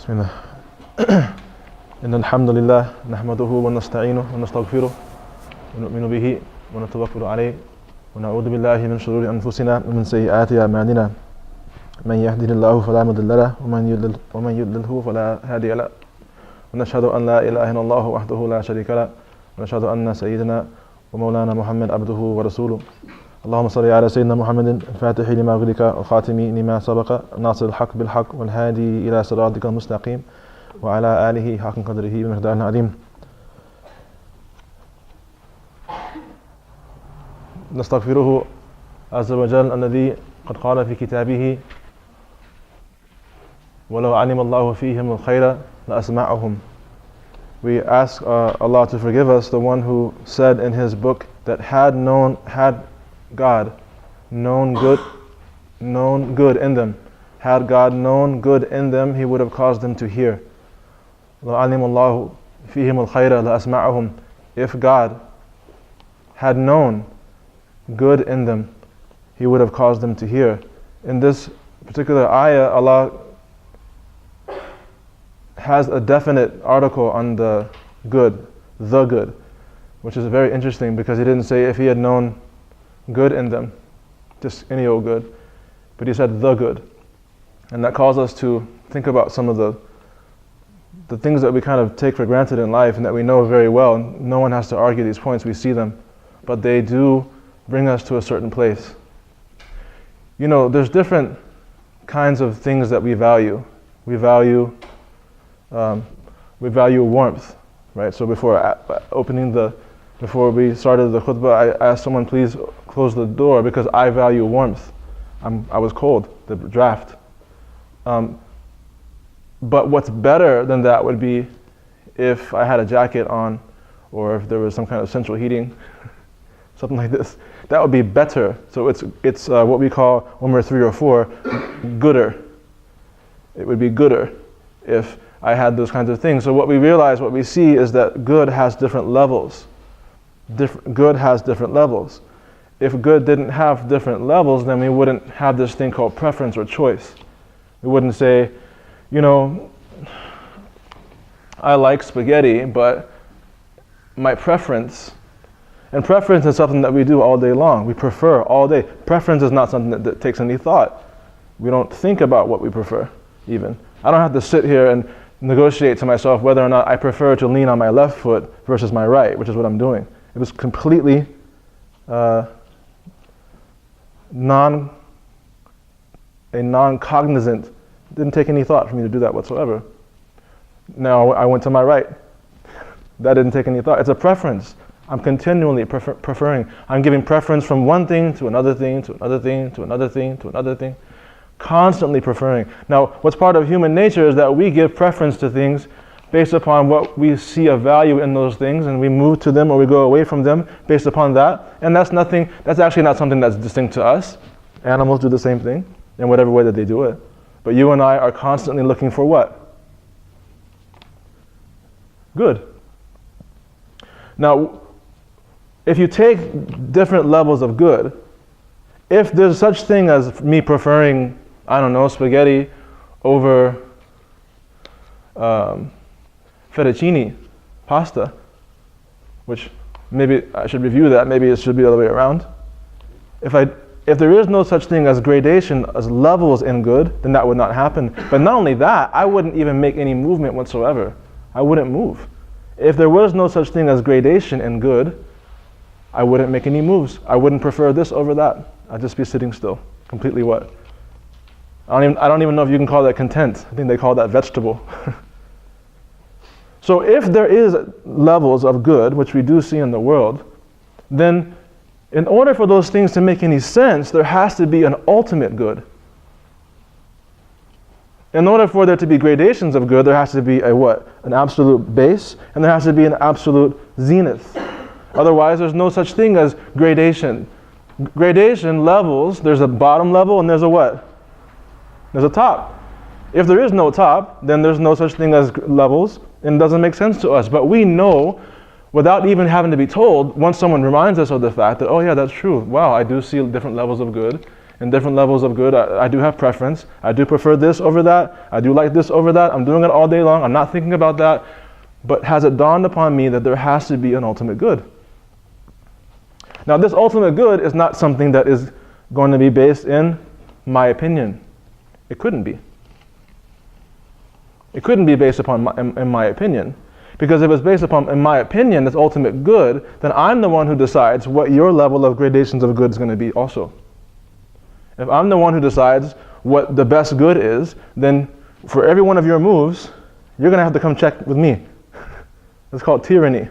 بسم الله إن الحمد لله نحمده ونستعينه ونستغفره ونؤمن به ونتوكل عليه ونعوذ بالله من شرور أنفسنا ومن سيئات أعمالنا من يهده الله فلا مضل له ومن يضلله فلا هادي له ونشهد أن لا إله إلا الله وحده لا شريك له ونشهد أن سيدنا ومولانا محمد عبده ورسوله اللهم صل على سيدنا محمد الفاتح لما أغلق الخاتم لما سبق ناصر الحق بالحق والهادي إلى صراطك المستقيم وعلى آله حق قدره بمقدار عظيم. نستغفره عز وجل الذي قد قال في كتابه ولو علم الله فيهم الخير لأسمعهم. We ask Allah to forgive us, the one who said in his book that had God known good in them, had God known good in them, he would have caused them to hear. لو علم الله فيهم الخير لأسمعهم. If God had known good in them, he would have caused them to hear. In this particular ayah, Allah has a definite article on the good, which is very interesting because he didn't say if he had known good in them, just any old good, but he said the good. And that calls us to think about some of the things that we kind of take for granted in life and that we know very well. No one has to argue these points, we see them, but they do bring us to a certain place. You know, there's different kinds of things that we value. We value warmth, right? So before we started the khutbah, I asked someone, please close the door because I value warmth. I was cold, the draft. But what's better than that would be if I had a jacket on or if there was some kind of central heating, something like this. That would be better. So it's what we call, when we're 3 or 4, gooder. It would be gooder if I had those kinds of things. So what we see is that good has different levels. Good has different levels. If good didn't have different levels, then we wouldn't have this thing called preference or choice. We wouldn't say, you know, I like spaghetti, but my preference, and preference is something that we do all day long. We prefer all day. Preference is not something that takes any thought. We don't think about what we prefer, even. I don't have to sit here and negotiate to myself whether or not I prefer to lean on my left foot versus my right, which is what I'm doing. It was completely non-cognizant. Didn't take any thought for me to do that whatsoever. Now I went to my right. That didn't take any thought. It's a preference. I'm continually preferring. I'm giving preference from one thing to another thing, to another thing, to another thing, to another thing. Constantly preferring. Now, what's part of human nature is that we give preference to things based upon what we see a value in those things, and we move to them or we go away from them based upon that. And that's actually not something that's distinct to us. Animals do the same thing in whatever way that they do it. But you and I are constantly looking for what? Good. Now, if you take different levels of good, if there's such thing as me preferring, I don't know, spaghetti over fettuccine pasta, which maybe I should review that, maybe it should be the other way around. If there is no such thing as gradation, as levels in good, then that would not happen. But not only that, I wouldn't even make any movement whatsoever. I wouldn't move. If there was no such thing as gradation in good, I wouldn't make any moves. I wouldn't prefer this over that. I'd just be sitting still. Completely what? I don't even know if you can call that content. I think they call that vegetable. So if there is levels of good, which we do see in the world, then in order for those things to make any sense, there has to be an ultimate good. In order for there to be gradations of good, there has to be a what? An absolute base, and there has to be an absolute zenith. Otherwise, there's no such thing as gradation. Gradation levels, there's a bottom level and there's a what? There's a top. If there is no top, then there's no such thing as levels, and it doesn't make sense to us. But we know, without even having to be told, once someone reminds us of the fact that, oh yeah, that's true. Wow, I do see different levels of good. in different levels of good. I do have preference. I do prefer this over that. I do like this over that. I'm doing it all day long. I'm not thinking about that. But has it dawned upon me that there has to be an ultimate good? Now, this ultimate good is not something that is going to be based in my opinion. It couldn't be. It couldn't be based upon in my opinion. Because if it's based upon, in my opinion, this ultimate good, then I'm the one who decides what your level of gradations of good is going to be also. If I'm the one who decides what the best good is, then for every one of your moves, you're going to have to come check with me. It's called tyranny,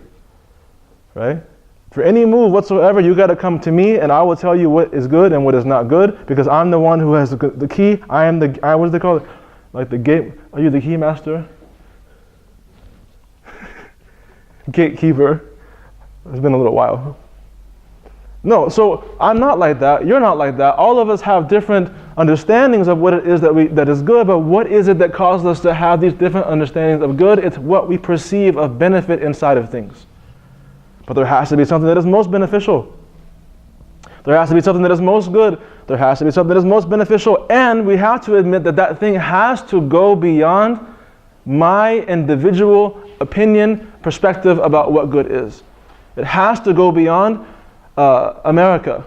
right? For any move whatsoever, you got to come to me, and I will tell you what is good and what is not good, because I'm the one who has the key. What do they call it? Like the gate. Are you the key master? Gatekeeper. It's been a little while. No, so I'm not like that. You're not like that. All of us have different understandings of what it is that is good, but what is it that causes us to have these different understandings of good? It's what we perceive of benefit inside of things. But there has to be something that is most beneficial. There has to be something that is most good. There has to be something that is most beneficial. And we have to admit that that thing has to go beyond my individual opinion, perspective about what good is. It has to go beyond America.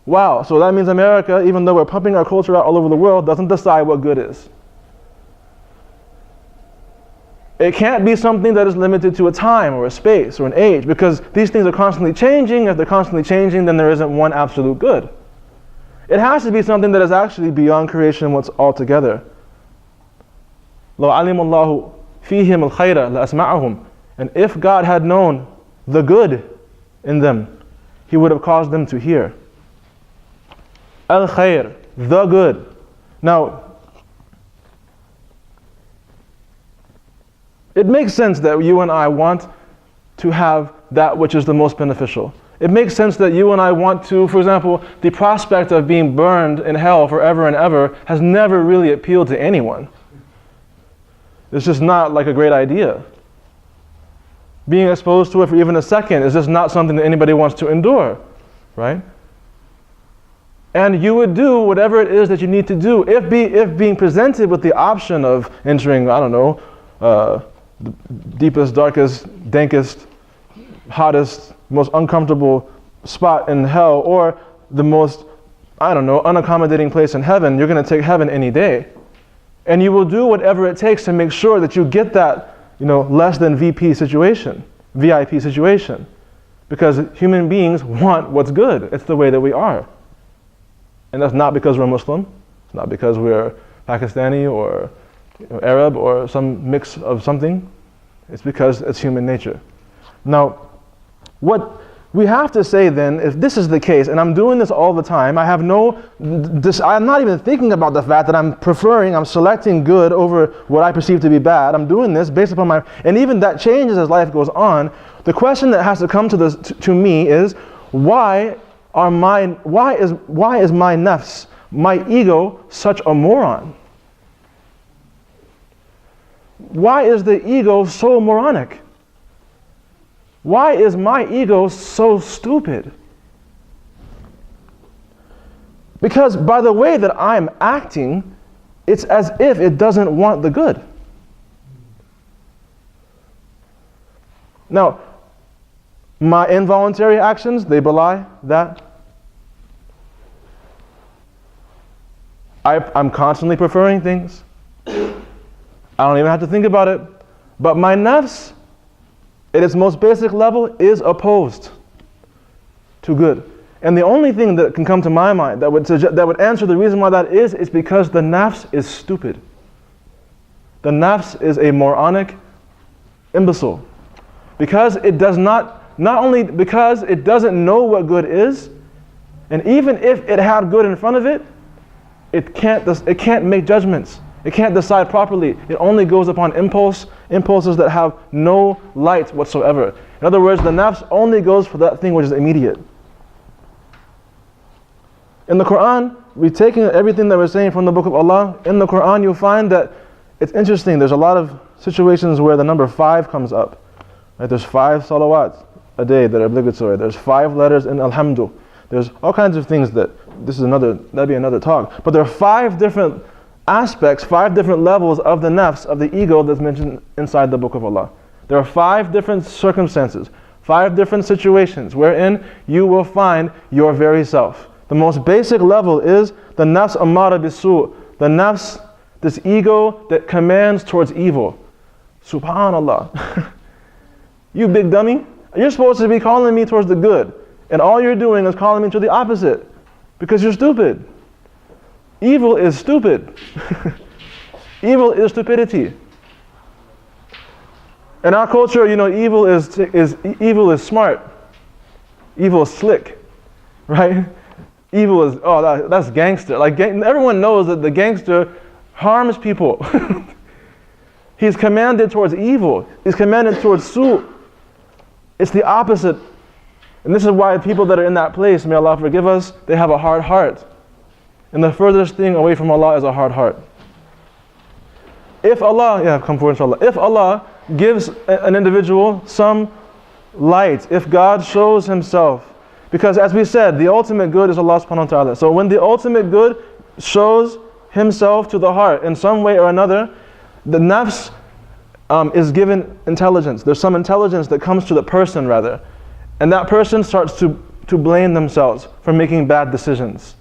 Wow, so that means America, even though we're pumping our culture out all over the world, doesn't decide what good is. It can't be something that is limited to a time or a space or an age, because these things are constantly changing. If they're constantly changing, then there isn't one absolute good. It has to be something that is actually beyond creation what's altogether. لَوْ عَلِمَ اللَّهُ فِيهِمُ الْخَيْرَ لَأَسْمَعَهُمْ. And if God had known the good in them, He would have caused them to hear. Al-Khair, the good. Now, it makes sense that you and I want to have that which is the most beneficial. It makes sense that you and I want to, for example, the prospect of being burned in hell forever and ever has never really appealed to anyone. It's just not like a great idea. Being exposed to it for even a second is just not something that anybody wants to endure, right? And you would do whatever it is that you need to do if being presented with the option of entering, I don't know, the deepest, darkest, dankest, hottest, most uncomfortable spot in hell, or the most, I don't know, unaccommodating place in heaven. You're going to take heaven any day. And you will do whatever it takes to make sure that you get that, less than VIP situation. Because human beings want what's good. It's the way that we are. And that's not because we're Muslim. It's not because we're Pakistani or Arab or some mix of something. It's because it's human nature. Now, what we have to say then, if this is the case, and I'm doing this all the time, I'm not even thinking about the fact that I'm selecting good over what I perceive to be bad. I'm doing this based upon and even that changes as life goes on. The question that has to come to me is, why is my nafs, my ego, such a moron? Why is the ego so moronic? Why is my ego so stupid? Because by the way that I'm acting, it's as if it doesn't want the good. Now, my involuntary actions, they belie that. I'm constantly preferring things. I don't even have to think about it. But my nafs, at its most basic level, is opposed to good. And the only thing that can come to my mind that would answer the reason why that is because the nafs is stupid. The nafs is a moronic imbecile. Because it does not only because it doesn't know what good is, and even if it had good in front of it, it can't make judgments. It can't decide properly. It only goes upon impulses that have no light whatsoever. In other words, the nafs only goes for that thing which is immediate. In the Quran, we've taken everything that we're saying from the Book of Allah. In the Quran, you'll find that it's interesting. There's a lot of situations where the number 5 comes up. Right? There's 5 salawats a day that are obligatory. There's 5 letters in alhamdu. There's all kinds of things that'd be another talk. But there are 5 different aspects, 5 different levels of the nafs, of the ego that's mentioned inside the Book of Allah. There are 5 different circumstances, 5 different situations wherein you will find your very self. The most basic level is the nafs ammara bisu, the nafs, this ego that commands towards evil. Subhanallah. You big dummy, you're supposed to be calling me towards the good, and all you're doing is calling me to the opposite, because you're stupid. Evil is stupid. Evil is stupidity. In our culture, evil is smart. Evil is slick, right? Evil is, that's gangster. Everyone knows that the gangster harms people. He's commanded towards evil. He's commanded towards su'. It's the opposite. And this is why people that are in that place, may Allah forgive us, they have a hard heart. And the furthest thing away from Allah is a hard heart. If Allah, come forward inshallah. If Allah gives an individual some light, if God shows Himself, because as we said, the ultimate good is Allah subhanahu wa ta'ala. So when the ultimate good shows Himself to the heart in some way or another, the nafs is given intelligence. There's some intelligence that comes to the person rather. And that person starts to blame themselves for making bad decisions,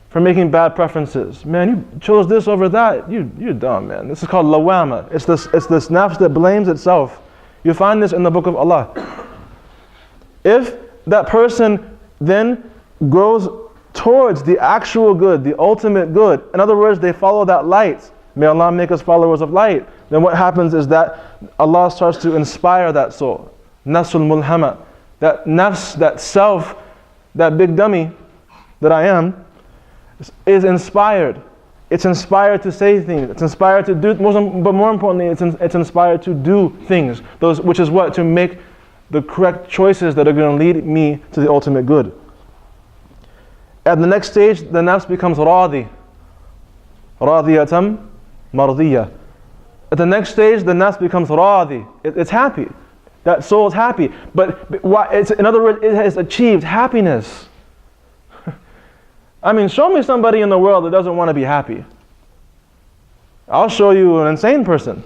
for making bad preferences. Man, you chose this over that. You're dumb, man. This is called lawama. It's this nafs that blames itself. You find this in the Book of Allah. If that person then goes towards the actual good, the ultimate good, in other words, they follow that light, may Allah make us followers of light, then what happens is that Allah starts to inspire that soul. Nafsul mulhama. That nafs, that self, that big dummy that I am, is inspired. It's inspired to say things. It's inspired to do, but more importantly, it's inspired to do things. Which is what? To make the correct choices that are going to lead me to the ultimate good. At the next stage, the nafs becomes radi. Radiyatam mardiyah. At the next stage, the nafs becomes radi. It's happy. That soul is happy. But in other words, it has achieved happiness. I mean, show me somebody in the world that doesn't want to be happy. I'll show you an insane person.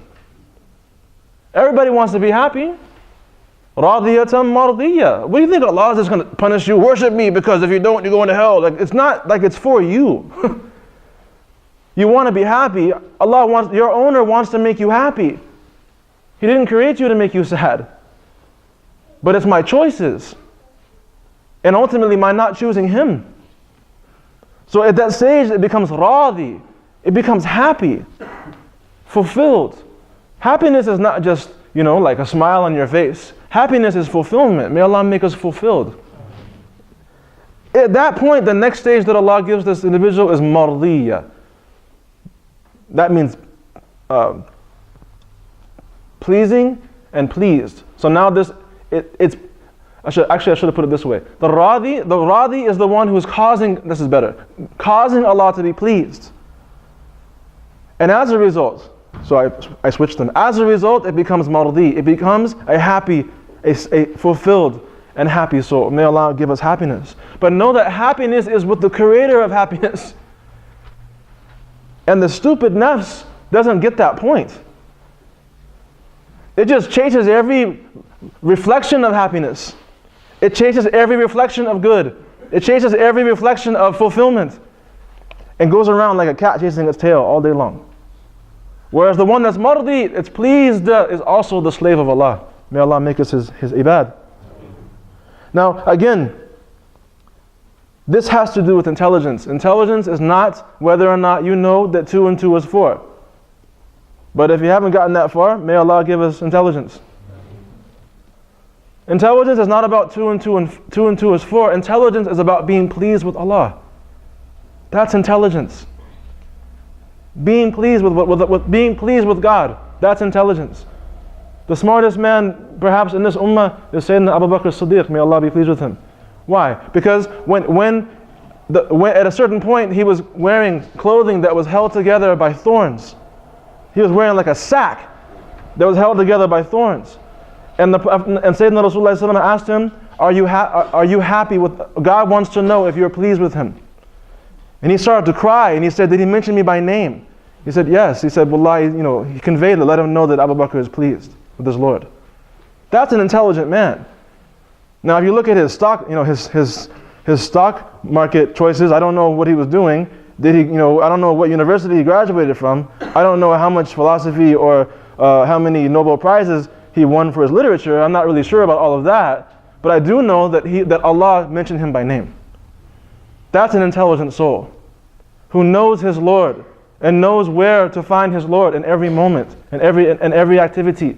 Everybody wants to be happy. Radiyatam mardiyah. What do you think Allah is just going to punish you? Worship me, because if you don't, you're going to hell. It's not like it's for you. You want to be happy. Your owner wants to make you happy. He didn't create you to make you sad. But it's my choices. And ultimately my not choosing Him. So at that stage it becomes radi. It becomes happy. Fulfilled. Happiness is not just, like a smile on your face. Happiness is fulfillment. May Allah make us fulfilled. At that point, the next stage that Allah gives this individual is mardiyah. That means pleasing and pleased. So now I should have put it this way. The radi is the one who is causing Allah to be pleased. And as a result, so I switched them. As a result, it becomes mardi. It becomes a happy, a fulfilled and happy soul. May Allah give us happiness. But know that happiness is with the creator of happiness. And the stupid nafs doesn't get that point. It just chases every reflection of happiness. It chases every reflection of good. It chases every reflection of fulfillment. And goes around like a cat chasing its tail all day long. Whereas the one that's mardi, it's pleased, is also the slave of Allah. May Allah make us His ibad. Now again, this has to do with intelligence. Intelligence is not whether or not you know that 2 and 2 is 4. But if you haven't gotten that far, may Allah give us intelligence. Intelligence is not about 2 and 2 is 4. Intelligence is about being pleased with Allah. That's intelligence. Being pleased with God. That's intelligence. The smartest man perhaps in this ummah is Sayyidina Abu Bakr as-Siddiq. May Allah be pleased with him. Why? Because when at a certain point he was wearing clothing that was held together by thorns. He was wearing like a sack that was held together by thorns. And Sayyidina Rasulullah asked him, Are you happy with, God wants to know if you're pleased with him. And he started to cry and he said, did he mention me by name? He said, yes. He said, wallahi, he conveyed it, let him know that Abu Bakr is pleased with his Lord. That's an intelligent man. Now if you look at his stock, his stock market choices, I don't know what he was doing. I don't know what university he graduated from. I don't know how much philosophy or how many Nobel Prizes he won for his literature. I'm not really sure about all of that. But I do know that Allah mentioned him by name. That's an intelligent soul who knows his Lord and knows where to find his Lord in every moment and every activity,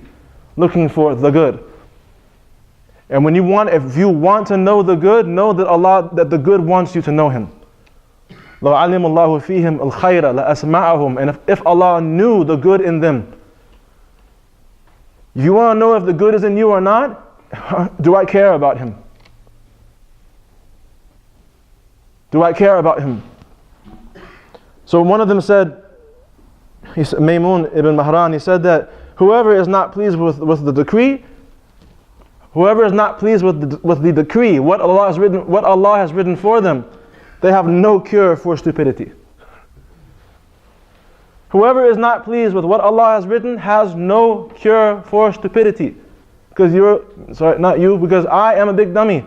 looking for the good. And if you want to know the good, know that the good wants you to know him. لو علم الله فيهم الخير لأسمعهم. And if Allah knew the good in them, you want to know if the good is in you or not? Do I care about him? Do I care about him? So one of them said, Maymun ibn Mahran, he said that whoever is not pleased with the decree, whoever is not pleased with the decree, what Allah has written for them, they have no cure for stupidity. Whoever is not pleased with what Allah has written has no cure for stupidity. Because because I am a big dummy.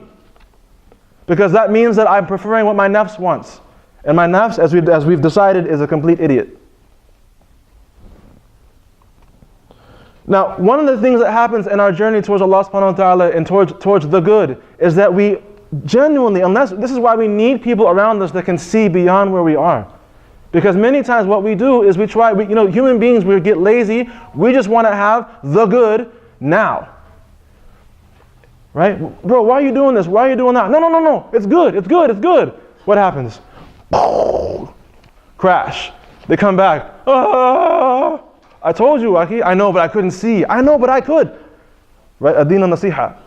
Because that means that I'm preferring what my nafs wants. And my nafs, as we've decided, is a complete idiot. Now, one of the things that happens in our journey towards Allah subhanahu wa ta'ala and towards the good is that we genuinely, this is why we need people around us that can see beyond where we are. Because many times what we do is human beings, we get lazy, we just want to have the good now. Right? Bro, why are you doing this? Why are you doing that? No. It's good. What happens? Crash. They come back. Ah, I told you, Aki. I know, but I couldn't see. I know, but I could. Right? Ad-din al-nasiha.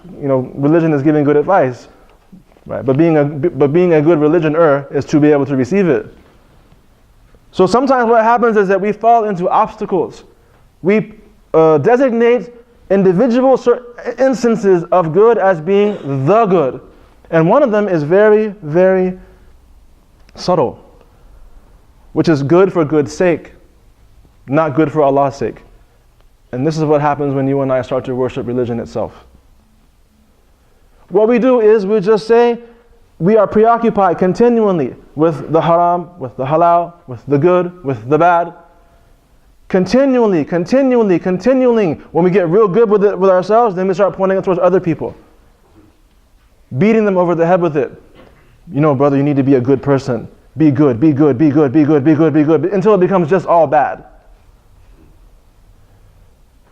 Religion is giving good advice. Right? But being a good religioner is to be able to receive it. So sometimes what happens is that we fall into obstacles. We designate individual instances of good as being the good. And one of them is very, very subtle, which is good for good's sake, not good for Allah's sake. And this is what happens when you and I start to worship religion itself. What we do is we just say we are preoccupied continually with the haram, with the halal, with the good, with the bad. Continually. When we get real good with ourselves, then we start pointing it towards other people. Beating them over the head with it. Brother, you need to be a good person. Be good. Until it becomes just all bad.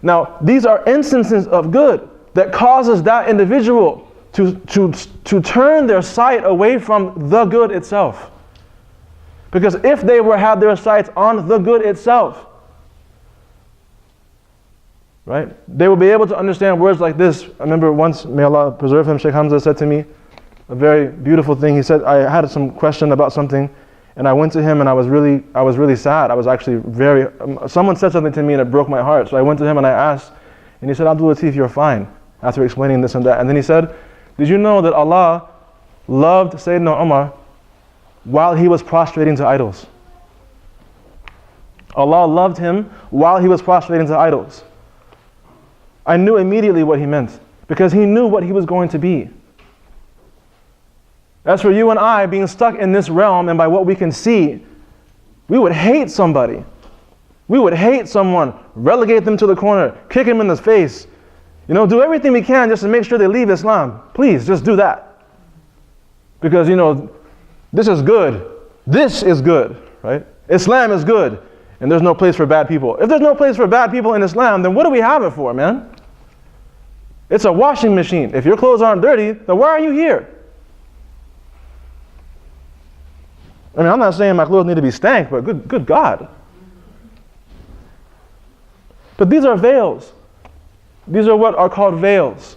Now, these are instances of good that causes that individual to turn their sight away from the good itself. Because if they had their sights on the good itself, right, they will be able to understand words like this. I remember once, may Allah preserve him, Sheikh Hamza said to me a very beautiful thing. He said, I had some question about something, and I went to him and I was really sad. I was actually someone said something to me and it broke my heart. So I went to him and I asked, and he said, Abdul Latif, you're fine, after explaining this and that. And then he said, did you know that Allah loved Sayyidina Umar while he was prostrating to idols? Allah loved him while he was prostrating to idols. I knew immediately what he meant, because he knew what he was going to be. As for you and I being stuck in this realm and by what we can see, we would hate somebody. We would hate someone, relegate them to the corner, kick him in the face. Do everything we can just to make sure they leave Islam. Please, just do that. Because, this is good. This is good, right? Islam is good. And there's no place for bad people. If there's no place for bad people in Islam, then what do we have it for, man? It's a washing machine. If your clothes aren't dirty, then why are you here? I'm not saying my clothes need to be stank, but good God. But these are veils. These are what are called veils.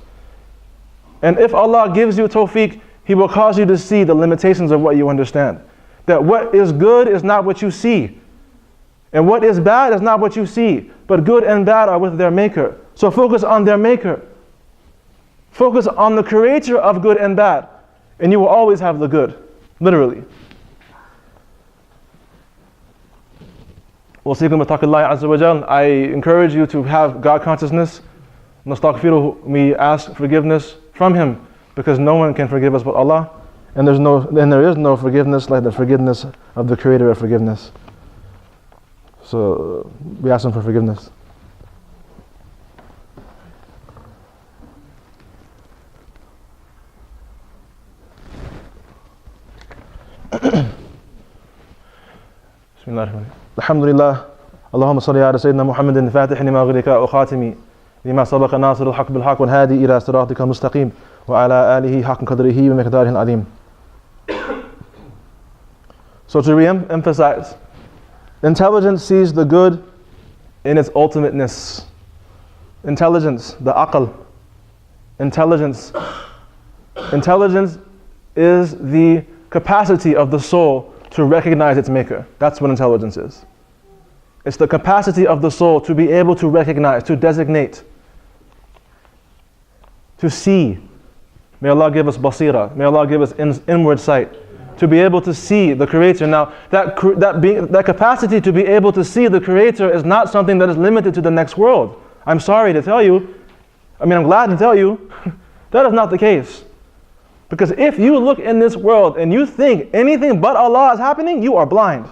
And if Allah gives you tawfiq, He will cause you to see the limitations of what you understand. That what is good is not what you see. And what is bad is not what you see. But good and bad are with their maker. So focus on their maker. Focus on the creator of good and bad, and you will always have the good, literally. I encourage you to have God consciousness. We ask forgiveness from Him, because no one can forgive us but Allah, and there is no forgiveness like the forgiveness of the creator of forgiveness. So we ask Him for forgiveness. Bismillahirrahmanirrahim. Alhamdulillah. Allahumma salli ala Sayyidina Muhammadin Fatih lima ghulika wa khatimi lima sabaqa nasir al-haq bil-haq wal hadi ila siratika al-mustaqim wa ala alihi haqq qadrihi wa miqdarihi al-azim. So to re-emphasize, intelligence sees the good in its ultimateness. Intelligence, the aql. Intelligence is the capacity of the soul to recognize its maker. That's what intelligence is. It's the capacity of the soul to be able to recognize, to designate, to see. May Allah give us basira. May Allah give us inward sight. To be able to see the Creator. Now, that capacity to be able to see the Creator is not something that is limited to the next world. I'm sorry to tell you. I'm glad to tell you. That is not the case. Because if you look in this world and you think anything but Allah is happening, you are blind.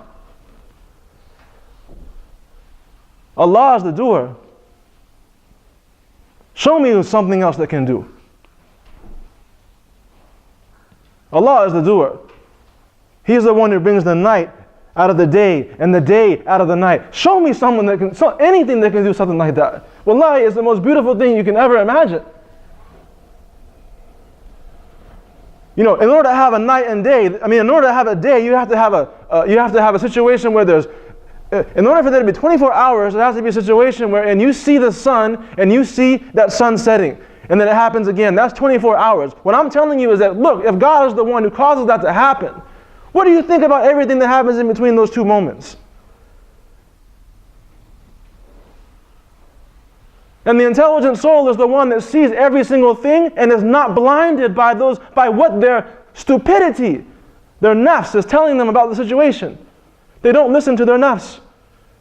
Allah is the doer. Show me something else that can do. Allah is the doer. He's the one who brings the night out of the day and the day out of the night. Show me someone that can, anything that can do something like that. Wallahi, it's the most beautiful thing you can ever imagine. In order to have a night and day, in order to have a day, you have to have a situation where there's, in order for there to be 24 hours, there has to be a situation where you see the sun and you see that sun setting. And then it happens again. That's 24 hours. What I'm telling you is that, look, if God is the one who causes that to happen, what do you think about everything that happens in between those two moments? And the intelligent soul is the one that sees every single thing and is not blinded by what their stupidity, their nafs is telling them about the situation. They don't listen to their nafs.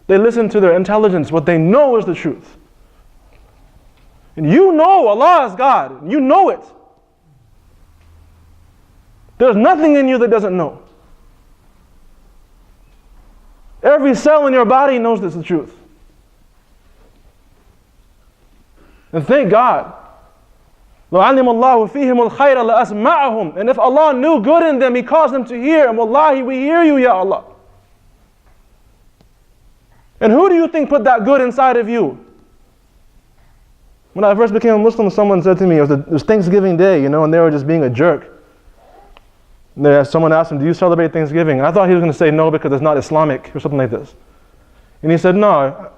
They listen to their intelligence, what they know is the truth. And you know Allah is God. You know it. There's nothing in you that doesn't know. Every cell in your body knows this is the truth. And thank God. And if Allah knew good in them, He caused them to hear. And wallahi, we hear you, Ya Allah. And who do you think put that good inside of you? When I first became a Muslim, someone said to me, it was Thanksgiving Day, and they were just being a jerk. And someone asked him, do you celebrate Thanksgiving? And I thought he was going to say no because it's not Islamic or something like this. And he said, no.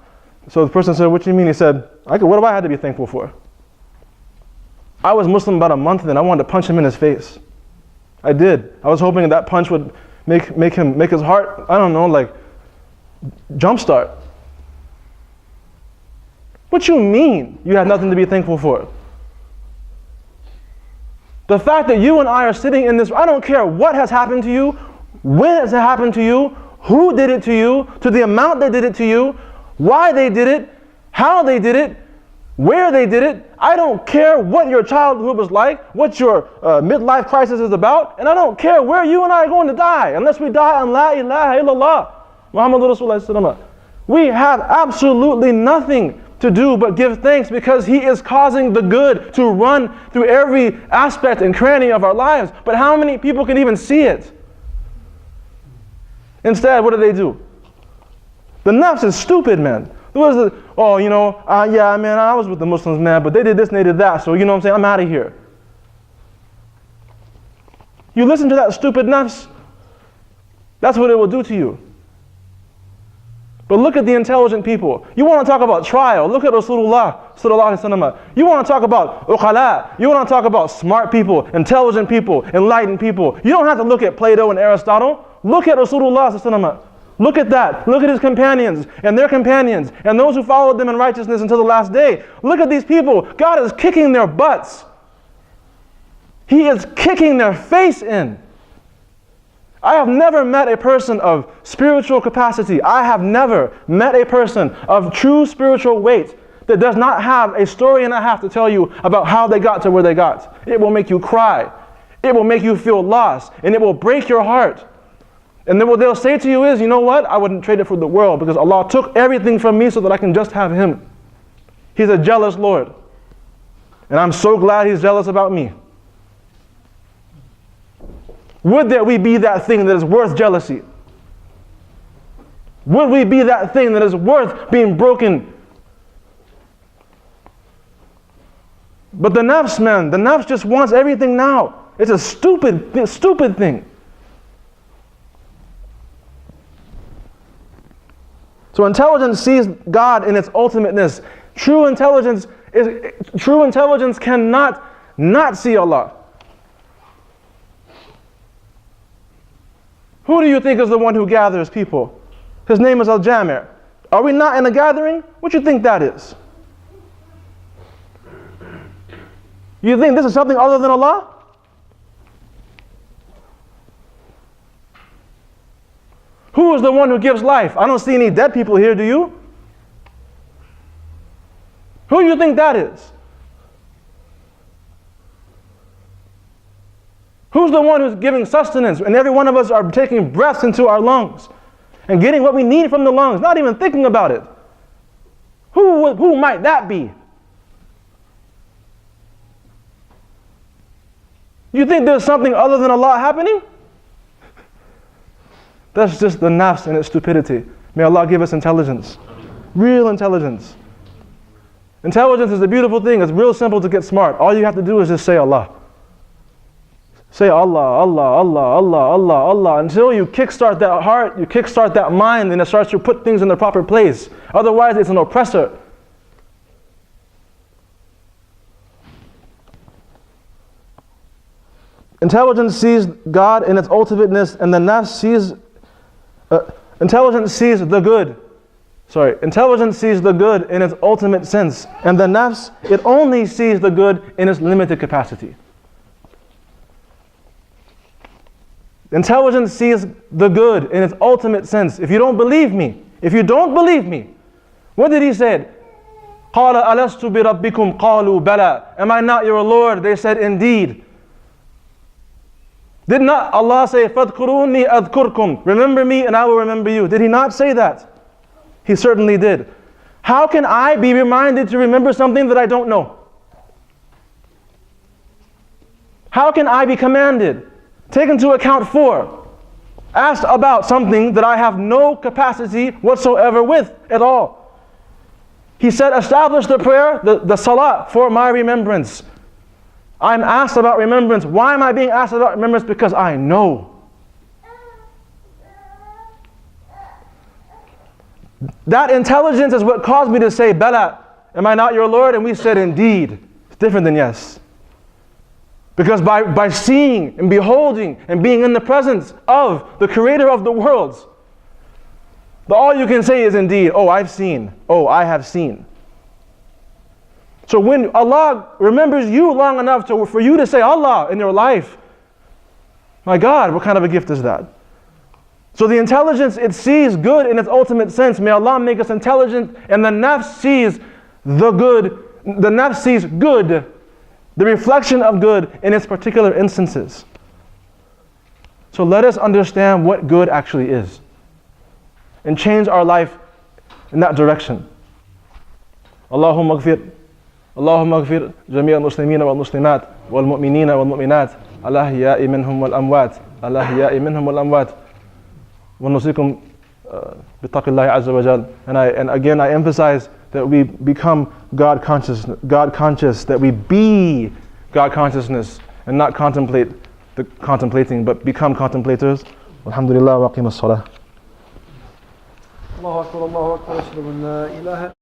So the person said, what do you mean? He said, what do I have to be thankful for? I was Muslim about a month and then I wanted to punch him in his face. I did. I was hoping that punch would make his heart, jumpstart. What you mean you have nothing to be thankful for? The fact that you and I are sitting in this, I don't care what has happened to you, when has it happened to you, who did it to you, to the amount they did it to you, why they did it, how they did it, where they did it. I don't care what your childhood was like, what your midlife crisis is about, and I don't care where you and I are going to die, unless we die on La ilaha illallah, Muhammadur Rasulullah. We have absolutely nothing to do but give thanks because He is causing the good to run through every aspect and cranny of our lives. But how many people can even see it? Instead, what do? The nafs is stupid, man. I was with the Muslims, man, but they did this and they did that, so you know what I'm saying, I'm out of here. You listen to that stupid nafs, that's what it will do to you. But look at the intelligent people. You want to talk about trial, look at Rasulullah sallallahu alaihi wasallam. You want to talk about uqala, you want to talk about smart people, intelligent people, enlightened people. You don't have to look at Plato and Aristotle. Look at Rasulullah sallallahu alaihi wasallam. Look at that. Look at his companions and their companions and those who followed them in righteousness until the last day. Look at these people. God is kicking their butts. He is kicking their face in. I have never met a person of spiritual capacity. I have never met a person of true spiritual weight that does not have a story and a half to tell you about how they got to where they got. It will make you cry. It will make you feel lost. And it will break your heart. And then what they'll say to you is, you know what? I wouldn't trade it for the world because Allah took everything from me so that I can just have Him. He's a jealous Lord. And I'm so glad He's jealous about me. Would that we be that thing that is worth jealousy? Would we be that thing that is worth being broken? But the nafs, man, the nafs just wants everything now. It's a stupid thing. So intelligence sees God in its ultimateness. True intelligence cannot not see Allah. Who do you think is the one who gathers people? His name is Al-Jami'. Are we not in a gathering? What do you think that is? You think this is something other than Allah? Who is the one who gives life? I don't see any dead people here, do you? Who do you think that is? Who's the one who's giving sustenance? And every one of us are taking breaths into our lungs and getting what we need from the lungs, not even thinking about it. Who might that be? You think there's something other than Allah happening? That's just the nafs and its stupidity. May Allah give us intelligence. Real intelligence. Intelligence is a beautiful thing. It's real simple to get smart. All you have to do is just say Allah. Say Allah, Allah, Allah, Allah, Allah, Allah. Until you kickstart that heart, you kickstart that mind, and it starts to put things in their proper place. Otherwise, it's an oppressor. Intelligence sees God in its ultimateness, and the nafs sees intelligence sees the good. Intelligence sees the good in its ultimate sense, and the nafs, it only sees the good in its limited capacity. Intelligence sees the good in its ultimate sense. If you don't believe me, what did He say? قَالَ أَلَسْتُ بِرَبِّكُمْ قَالُوا بَلَى. Am I not your Lord? They said, indeed. Did not Allah say, فَاذْكُرُونِي أَذْكُرْكُمْ? Remember me and I will remember you. Did He not say that? He certainly did. How can I be reminded to remember something that I don't know? How can I be commanded, taken into account for, asked about something that I have no capacity whatsoever with at all? He said, establish the prayer, the salah, for my remembrance. I'm asked about remembrance. Why am I being asked about remembrance? Because I know. That intelligence is what caused me to say, Bala, am I not your Lord? And we said, indeed. It's different than yes. Because by seeing and beholding and being in the presence of the Creator of the worlds, all you can say is indeed, oh, I've seen, oh, I have seen. So when Allah remembers you long enough for you to say Allah in your life, my God, what kind of a gift is that? So the intelligence, it sees good in its ultimate sense. May Allah make us intelligent, and the nafs sees the good. The nafs sees good, the reflection of good in its particular instances. So let us understand what good actually is and change our life in that direction. Allahumma ghfir jami' al-muslimeen wal-muslimat wal-mu'mineen wal-mu'minat al-ahya'i minhum wal-amwat al-ahya'i minhum wal-amwat wa nusikum bittaqillahi azza wa jal. And again I emphasize that we become God conscious, that we be God consciousness and not contemplate the contemplating, but become contemplators. Alhamdulillah wa aqim as-salah. Allahu Akbar, Allahu Akbar, ashhadu an la ilaha